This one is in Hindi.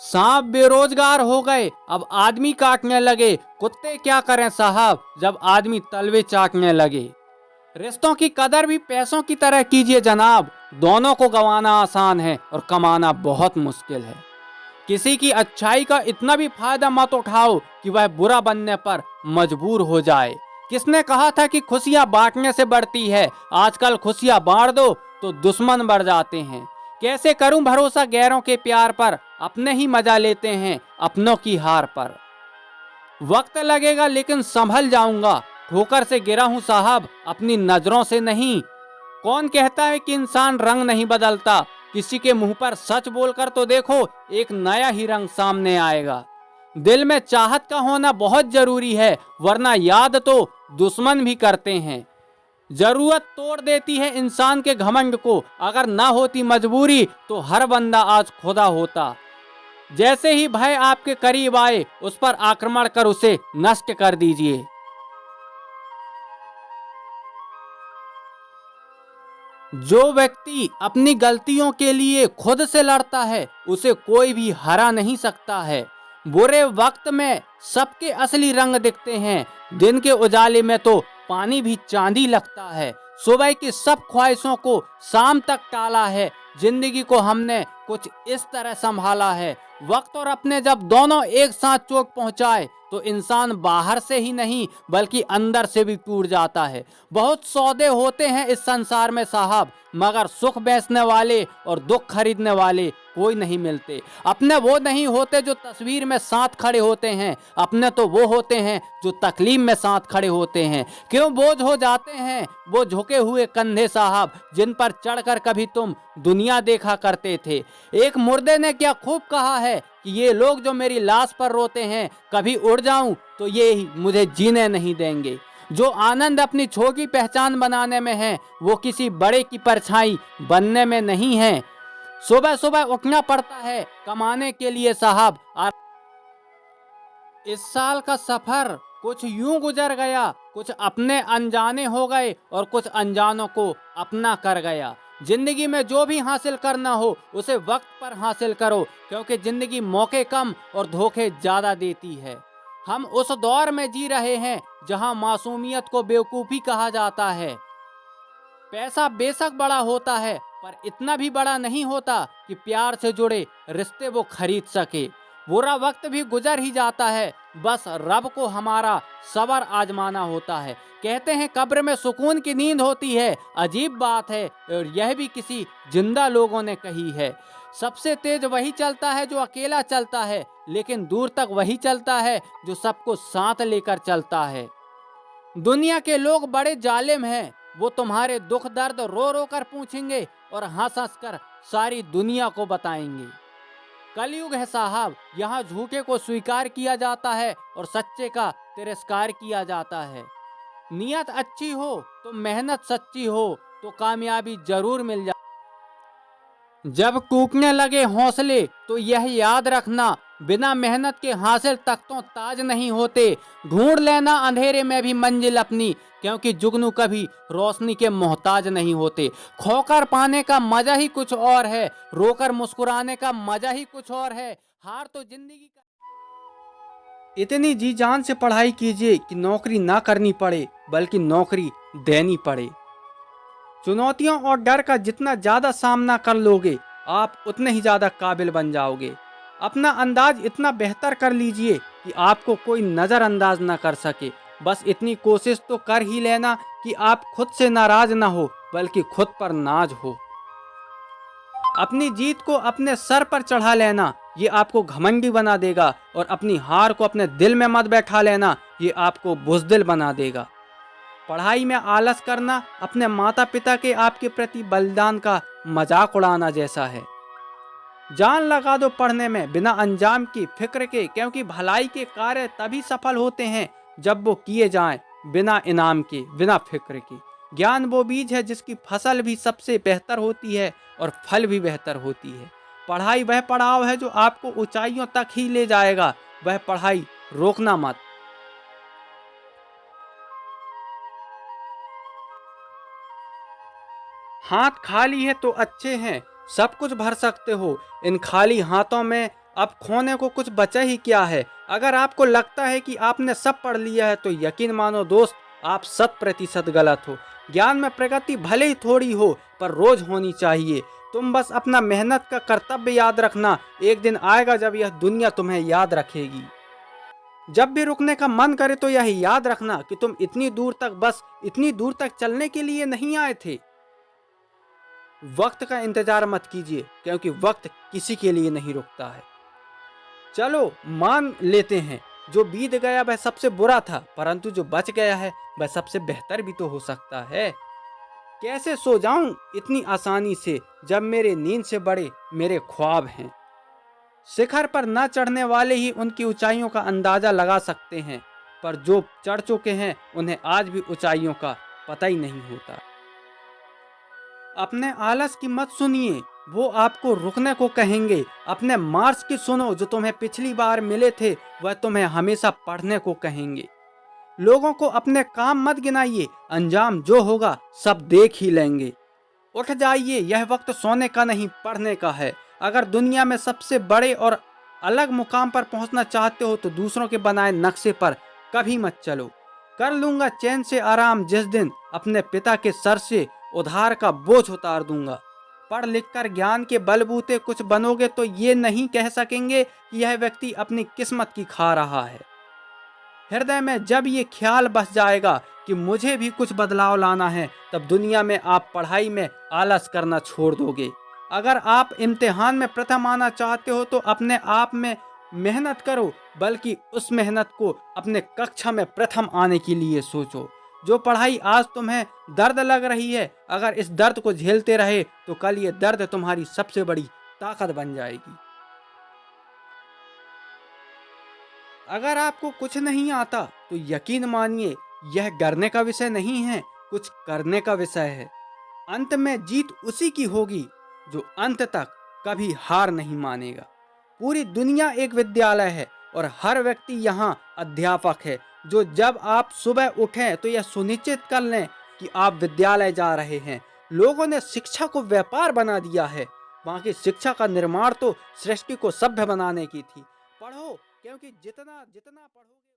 सांप बेरोजगार हो गए, अब आदमी काटने लगे। कुत्ते क्या करें साहब जब आदमी तलवे चाटने लगे। रिश्तों की कदर भी पैसों की तरह कीजिए जनाब। दोनों को गंवाना आसान है और कमाना बहुत मुश्किल है। किसी की अच्छाई का इतना भी फायदा मत उठाओ कि वह बुरा बनने पर मजबूर हो जाए। किसने कहा था कि खुशियां बांटने से बढ़ती है? आजकल खुशियां बांट दो तो दुश्मन बढ़ जाते हैं। कैसे करूं भरोसा गैरों के प्यार पर, अपने ही मजा लेते हैं अपनों की हार पर। वक्त लगेगा लेकिन संभल जाऊंगा। ठोकर से गिरा हूं साहब, अपनी नजरों से नहीं। कौन कहता है कि इंसान रंग नहीं बदलता? किसी के मुंह पर सच बोलकर तो देखो, एक नया ही रंग सामने आएगा। दिल में चाहत का होना बहुत जरूरी है, वरना याद तो दुश्मन भी करते हैं। जरूरत तोड़ देती है इंसान के घमंड को। अगर ना होती मजबूरी तो हर बंदा आज खुदा होता। जैसे ही भय आपके करीब आए उस पर आक्रमण कर उसे नष्ट कर दीजिए। जो व्यक्ति अपनी गलतियों के लिए खुद से लड़ता है उसे कोई भी हरा नहीं सकता है। बुरे वक्त में सबके असली रंग दिखते हैं। दिन के उजाले में तो पानी भी चांदी लगता है। सुबह की सब ख्वाहिशों को शाम तक टाला है। जिंदगी को हमने कुछ इस तरह संभाला है। वक्त और अपने जब दोनों एक साथ चोट पहुंचाए तो इंसान बाहर से ही नहीं बल्कि अंदर से भी टूट जाता है। बहुत सौदे होते हैं इस संसार में साहब, मगर सुख बेचने वाले और दुख खरीदने वाले कोई नहीं मिलते। अपने वो नहीं होते जो तस्वीर में साथ खड़े होते हैं, अपने तो वो होते हैं जो तकलीफ में साथ खड़े होते हैं। क्यों बोझ हो जाते हैं वो झुके हुए कंधे साहब, जिन पर चढ़कर कभी तुम दुनिया देखा करते थे। एक मुर्दे ने क्या खूब कहा है कि ये लोग जो मेरी लाश पर रोते हैं, कभी उड़ जाऊं तो ये ही मुझे जीने नहीं देंगे। जो आनंद अपनी छोटी पहचान बनाने में है वो किसी बड़े की परछाई बनने में नहीं है। सुबह सुबह उठना पड़ता है कमाने के लिए साहब। इस साल का सफर कुछ यूं गुजर गया, कुछ अपने अनजाने हो गए और कुछ अनजानों को अपना कर गया। जिंदगी में जो भी हासिल करना हो उसे वक्त पर हासिल करो, क्योंकि जिंदगी मौके कम और धोखे ज्यादा देती है। हम उस दौर में जी रहे हैं जहां मासूमियत को बेवकूफ़ी कहा जाता है। पैसा बेशक बड़ा होता है पर इतना भी बड़ा नहीं होता कि प्यार से जुड़े रिश्ते वो खरीद सके। बुरा वक्त भी गुजर ही जाता है, बस रब को हमारा सबर आजमाना होता है। कहते हैं कब्र में सुकून की नींद होती है। अजीब बात है और यह भी किसी जिंदा लोगों ने कही है। सबसे तेज वही चलता है जो अकेला चलता है, लेकिन दूर तक वही चलता है जो सबको साथ लेकर चलता है। दुनिया के लोग बड़े जालिम हैं, वो तुम्हारे दुख दर्द रो रो कर पूछेंगे और हंस हंस कर सारी दुनिया को बताएंगे। कलयुग है साहब, यहाँ झूठे को स्वीकार किया जाता है और सच्चे का तिरस्कार किया जाता है। नियत अच्छी हो तो मेहनत सच्ची हो तो कामयाबी जरूर मिल जाए। जब टूटने लगे हौसले तो यह याद रखना, बिना मेहनत के हासिल तख्तों ताज नहीं होते। ढूंढ लेना अंधेरे में भी मंजिल अपनी, क्योंकि जुगनू कभी रोशनी के मोहताज नहीं होते। खोकर पाने का मजा ही कुछ और है, रोकर मुस्कुराने का मजा ही कुछ और है। हार तो जिंदगी का। इतनी जी जान से पढ़ाई कीजिए कि नौकरी ना करनी पड़े बल्कि नौकरी देनी पड़े। चुनौतियों और डर का जितना ज़्यादा सामना कर लोगे आप उतने ही ज़्यादा काबिल बन जाओगे। अपना अंदाज इतना बेहतर कर लीजिए कि आपको कोई नज़रअंदाज ना कर सके। बस इतनी कोशिश तो कर ही लेना कि आप खुद से नाराज ना हो बल्कि खुद पर नाज हो। अपनी जीत को अपने सर पर चढ़ा लेना, ये आपको घमंडी बना देगा, और अपनी हार को अपने दिल में मत बैठा लेना, ये आपको बुज़दिल बना देगा। पढ़ाई में आलस करना अपने माता पिता के आपके प्रति बलिदान का मजाक उड़ाना जैसा है। जान लगा दो पढ़ने में बिना अंजाम की फिक्र के, क्योंकि भलाई के कार्य तभी सफल होते हैं जब वो किए जाएं बिना इनाम के, बिना फिक्र के। ज्ञान वो बीज है जिसकी फसल भी सबसे बेहतर होती है और फल भी बेहतर होती है। पढ़ाई वह पड़ाव है जो आपको ऊंचाइयों तक ही ले जाएगा, वह पढ़ाई रोकना मत। हाथ खाली है तो अच्छे हैं, सब कुछ भर सकते हो। इन खाली हाथों में अब खोने को कुछ बचा ही क्या है। अगर आपको लगता है कि आपने सब पढ़ लिया है तो यकीन मानो दोस्त, आप 100% गलत हो। ज्ञान में प्रगति भले ही थोड़ी हो पर रोज होनी चाहिए। तुम बस अपना मेहनत का कर्तव्य याद रखना, एक दिन आएगा जब यह दुनिया तुम्हें याद रखेगी। जब भी रुकने का मन करे तो यह याद रखना कि तुम इतनी दूर तक चलने के लिए नहीं आए थे। वक्त का इंतजार मत कीजिए, क्योंकि वक्त किसी के लिए नहीं रुकता है। चलो मान लेते हैं जो बीत गया वह सबसे बुरा था, परंतु जो बच गया है वह सबसे बेहतर भी तो हो सकता है। कैसे सो जाऊं इतनी आसानी से जब मेरे नींद से बड़े मेरे ख्वाब हैं। शिखर पर न चढ़ने वाले ही उनकी ऊंचाइयों का अंदाजा लगा सकते हैं, पर जो चढ़ चुके हैं उन्हें आज भी ऊंचाइयों का पता ही नहीं होता। अपने आलस की मत सुनिए, वो आपको रुकने को कहेंगे। अपने मार्क्स की सुनो, जो तुम्हें पिछली बार मिले थे वह तुम्हें हमेशा पढ़ने को कहेंगे। लोगों को अपने काम मत गिनाइए, अंजाम जो होगा सब देख ही लेंगे। उठ जाइए, यह वक्त सोने का नहीं पढ़ने का है। अगर दुनिया में सबसे बड़े और अलग मुकाम पर पहुंचना चाहते हो तो दूसरों के बनाए नक्शे पर कभी मत चलो। कर लूंगा चैन से आराम जिस दिन अपने पिता के सर से उधार का बोझ उतार दूंगा। पढ़ लिख कर ज्ञान के बलबूते कुछ बनोगे तो ये नहीं कह सकेंगे कि यह व्यक्ति अपनी किस्मत की खा रहा है। हृदय में जब ये ख्याल बस जाएगा कि मुझे भी कुछ बदलाव लाना है, तब दुनिया में आप पढ़ाई में आलस करना छोड़ दोगे। अगर आप इम्तिहान में प्रथम आना चाहते हो तो अपने आप में मेहनत करो, बल्कि उस मेहनत को अपने कक्षा में प्रथम आने के लिए सोचो। जो पढ़ाई आज तुम्हें दर्द लग रही है, अगर इस दर्द को झेलते रहे तो कल ये दर्द तुम्हारी सबसे बड़ी ताकत बन जाएगी। अगर आपको कुछ नहीं आता तो यकीन मानिए यह डरने का विषय नहीं है, कुछ करने का विषय है। अंत में जीत उसी की होगी जो अंत तक कभी हार नहीं मानेगा। पूरी दुनिया एक विद्यालय है और हर व्यक्ति यहाँ अध्यापक है। जो जब आप सुबह उठें तो यह सुनिश्चित कर लें कि आप विद्यालय जा रहे हैं। लोगों ने शिक्षा को व्यापार बना दिया है, बाकी शिक्षा का निर्माण तो सृष्टि को सभ्य बनाने की थी। पढ़ो, क्योंकि जितना जितना पढ़ोगे